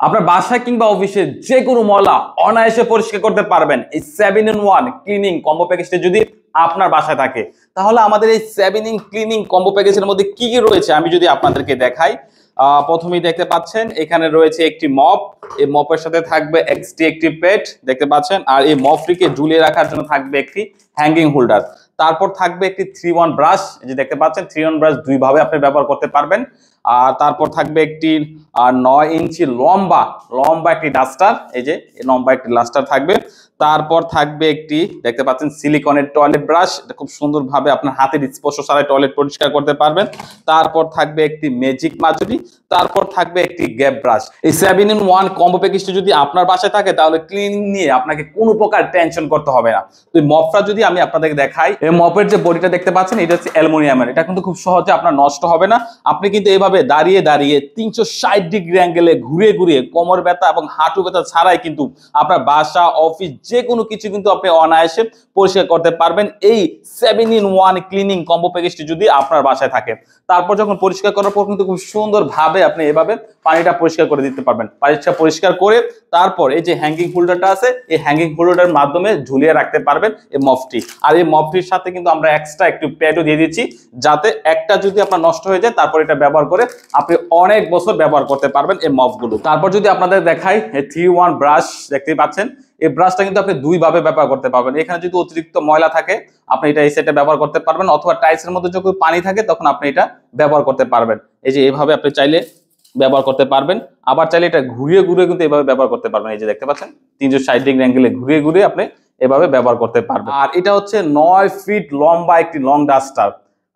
আপনার বাসায় কিংবা অফিসে যে কোনো ময়লা অনায়াসে পরিষ্কার করতে পারবেন এই 7-in-1 ক্লিনিং কম্বো প্যাকেজটি যদি আপনার বাসায় থাকে, তাহলে আমাদের এই 7-in ক্লিনিং কম্বো প্যাকেজের মধ্যে কি কি রয়েছে আমি যদি আপনাদেরকে দেখাই। প্রথমেই দেখতে পাচ্ছেন এখানে রয়েছে একটি মপ। এই মপের সাথে থাকবে একটি পেট দেখতে পাচ্ছেন, আর এই মপটিকে ঝুলিয়ে রাখার জন্য থাকবে একটি হ্যাঙ্গিং হোল্ডার। তারপর থাকবে একটি 3-in-1 ব্রাশ, যে দেখতে পাচ্ছেন 3-in-1 ব্রাশ দুইভাবে আপনি ব্যবহার করতে পারবেন। আর তারপর থাকবে একটি 9 ইঞ্চি লম্বা একটি ডাস্টার, এই যে লম্বা একটি ডাস্টার থাকবে। তারপর থাকবে একটি দেখতে পাচ্ছেন সিলিকনের টয়লেট ব্রাশ, এটা খুব সুন্দরভাবে আপনার হাতের স্পর্শ ছাড়াই টয়লেট পরিষ্কার করতে পারবেন। তারপর থাকবে একটি ম্যাজিক মাজনি, তারপর থাকবে একটি গ্যাপ ব্রাশ। এই 7-in-1 কম্বো প্যাকেজটি যদি আপনার বাসায় থাকে তাহলে ক্লিনিং নিয়ে আপনাকে কোনো প্রকার টেনশন করতে হবে না। তো এই মপটা যদি আমি আপনাদেরকে দেখাই, এই মপের যে বডিটা দেখতে পাচ্ছেন এটা হচ্ছে অ্যালুমিনিয়ামের, এটা কিন্তু খুব সহজে আপনার নষ্ট হবে না। আপনি কিন্তু এইভাবে দাঁড়িয়ে 360 ডিগ্রি অ্যাঙ্গেলে ঘুরে কোমর ব্যথা এবং হাঁটু ব্যথা ছাড়াই কিন্তু আপনার বাসা অফিস যে কোনো কিছু কিন্তু আপনি অনায়াসে পরিষ্কার করতে পারবেন এই 7-in-1 ক্লিনিং কম্বো প্যাকেজটি যদি আপনার বাসায় থাকে। তারপর যখন পরিষ্কার করার পর কিন্তু খুব সুন্দরভাবে আপনি এভাবে পানিটা পরিষ্কার করে দিতে পারবেন। পানিটা পরিষ্কার করে তারপর এই যে হ্যাঙ্গিং হোল্ডারটা আছে, এই হ্যাঙ্গিং হোল্ডারের মাধ্যমে ঝুলিয়ে রাখতে পারবেন এই মপটি। আর এই মপটির সাথে কিন্তু আমরা এক্সট্রা একটু প্যাডও দিয়ে দিচ্ছি, যাতে একটা যদি আপনার নষ্ট হয়ে যায় তারপর এটা ব্যবহার করে আপনি অনেক বছর ব্যবহার করতে পারবেন এই মপগুলো। তারপর যদি আপনাদের দেখাই এই 3-in-1 ব্রাশ দেখতেই পাচ্ছেন, এই ব্রাশটা কিন্তু আপনি দুইভাবে ব্যবহার করতে পারবেন। এখানে যদি অতিরিক্ত ময়লা থাকে আপনি এটা এই সেটে ব্যবহার করতে পারবেন, অথবা টাইলসের মধ্যে যখন পানি থাকে তখন আপনি এটা ব্যবহার করতে পারবেন। এই যে এইভাবে আপনি চাইলে ব্যবহার করতে পারবেন, আবার চাইলে এটা ঘুরিয়ে কিন্তু এভাবে ব্যবহার করতে পারবেন। এই যে দেখতে পাচ্ছেন 360 ডিগ্রি অ্যাঙ্গেলে ঘুরিয়ে আপনি এভাবে ব্যবহার করতে পারবেন। আর এটা হচ্ছে 9 ফিট লম্বা একটি লং ডাস্টার।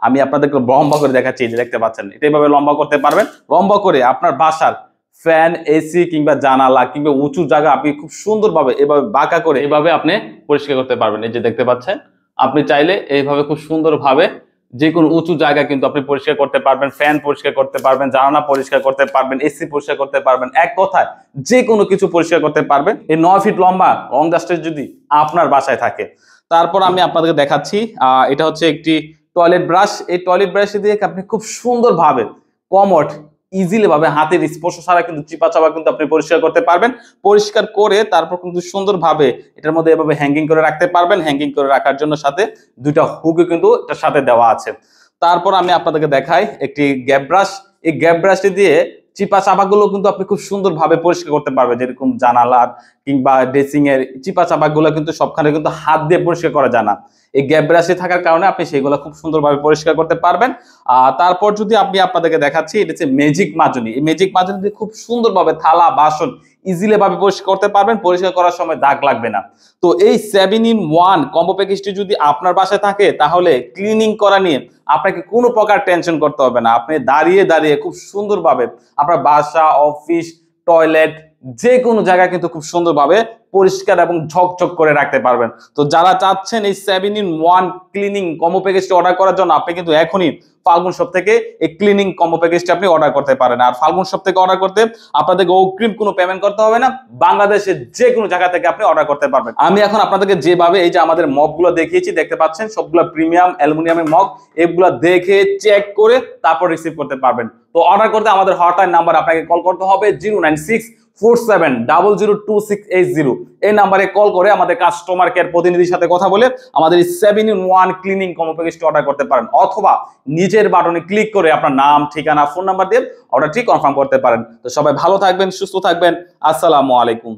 আমি আপনাদেরকে লম্বা করে দেখাচ্ছি, এই যে দেখতে পাচ্ছেন এটা এইভাবে লম্বা করতে পারবেন। লম্বা করে আপনার বাসার ফ্যান, এসি কিংবা জানালা কিংবা উঁচু জায়গা আপনি খুব সুন্দরভাবে এভাবে বাঁকা করে এভাবে আপনি পরিষ্কার করতে পারবেন। এই যে দেখতে পাচ্ছেন আপনি চাইলে এইভাবে খুব সুন্দরভাবে যে কোনো উঁচু জায়গা কিন্তু আপনি পরিষ্কার করতে পারবেন, ফ্যান পরিষ্কার করতে পারবেন, জানালা পরিষ্কার করতে পারবেন, এসি পরিষ্কার করতে পারবেন, এক কথায় যে কোনো কিছু পরিষ্কার করতে পারবেন এই 9 ফিট লম্বা লং ডাস্টার যদি আপনার বাসায় থাকে। তারপর আমি আপনাদেরকে দেখাচ্ছি এটা হচ্ছে একটি টয়লেট ব্রাশ। এই টয়লেট ব্রাশ দিয়ে আপনি খুব সুন্দরভাবে কমোড ইজিলি ভাবে হাতের স্পর্শ ছাড়া কিন্তু চিপা চাপা কিন্তু আপনি পরিষ্কার করতে পারবেন। পরিষ্কার করে তারপর কিন্তু সুন্দরভাবে এটার মধ্যে এভাবে হ্যাঙ্গিং করে রাখতে পারবেন। হ্যাঙ্গিং করে রাখার জন্য সাথে দুইটা হুকও কিন্তু এটার সাথে দেওয়া আছে। তারপর আমি আপনাদেরকে দেখাই একটি গ্যাপ ব্রাশ। এই গ্যাপ ব্রাশটি দিয়ে চিপা চাপাগুলো কিন্তু আপনি খুব সুন্দরভাবে পরিষ্কার করতে পারবেন, যেরকম জানালার কিংবা ড্রেসিং এর চিপা চাপাগুলো কিন্তু সবখানে কিন্তু হাত দিয়ে পরিষ্কার করা যায় না। এই গ্যাপ ব্রাশে থাকার কারণে আপনি সেগুলো খুব সুন্দরভাবে পরিষ্কার করতে পারবেন। তারপর যদি আমি আপনাদেরকে দেখাচ্ছি এটা হচ্ছে ম্যাজিক মাজনি। এই ম্যাজিক মাজনি দিয়ে খুব সুন্দরভাবে থালা বাসন ইজিলি ভাবে পরিষ্কার করতে পারবেন, পরিষ্কার করার সময় দাগ লাগবে না। তো এই 7-in-1 কম্বো প্যাকেজটি যদি আপনার বাসায় থাকে তাহলে ক্লিনিং করা নিয়ে আপনাকে কোনো প্রকার টেনশন করতে হবে না। আপনি দাঁড়িয়ে খুব সুন্দরভাবে আপনার বাসা, অফিস, টয়লেট যে কোনো জায়গায় কিন্তু খুব সুন্দরভাবে পরিষ্কার এবং ঝকঝক করে রাখতে পারবেন। তো যারা চাচ্ছেন এই 7-in-1 ক্লিনিং কম্বো প্যাকেজটি অর্ডার করার জন্য আপনি কিন্তু এখনই ফাল্গুন শপ থেকে এই ক্লিনিং কম্বো প্যাকেজটি আপনি অর্ডার করতে পারেন। আর ফাল্গুন শপ থেকে অর্ডার করতে আপনাদেরকে অগ্রিম কোনো পেমেন্ট করতে হবে না, বাংলাদেশের যে কোনো জায়গা থেকে আপনি অর্ডার করতে পারবেন। আমি এখন আপনাদেরকে যেভাবে এই যে আমাদের মগগুলো দেখিয়েছি দেখতে পাচ্ছেন সবগুলো প্রিমিয়াম অ্যালুমিনিয়ামের মগ, এগুলো দেখে চেক করে তারপর রিসিভ করতে পারবেন। তো অর্ডার করতে আমাদের হটলাইন নাম্বার আপনাকে কল করতে হবে 09647002680। এই নাম্বারে কল করে আমাদের কাস্টমার কেয়ার প্রতিনিধির সাথে কথা বলে আমাদের এই 7-in-1 ক্লিনিং কম্বো প্যাকেজটি অর্ডার করতে পারেন, অথবা নিচের বাটনে ক্লিক করে আপনার নাম, ঠিকানা, ফোন নাম্বার দিয়ে অর্ডারটি কনফার্ম করতে পারেন। তো সবাই ভালো থাকবেন, সুস্থ থাকবেন। আসসালামু আলাইকুম।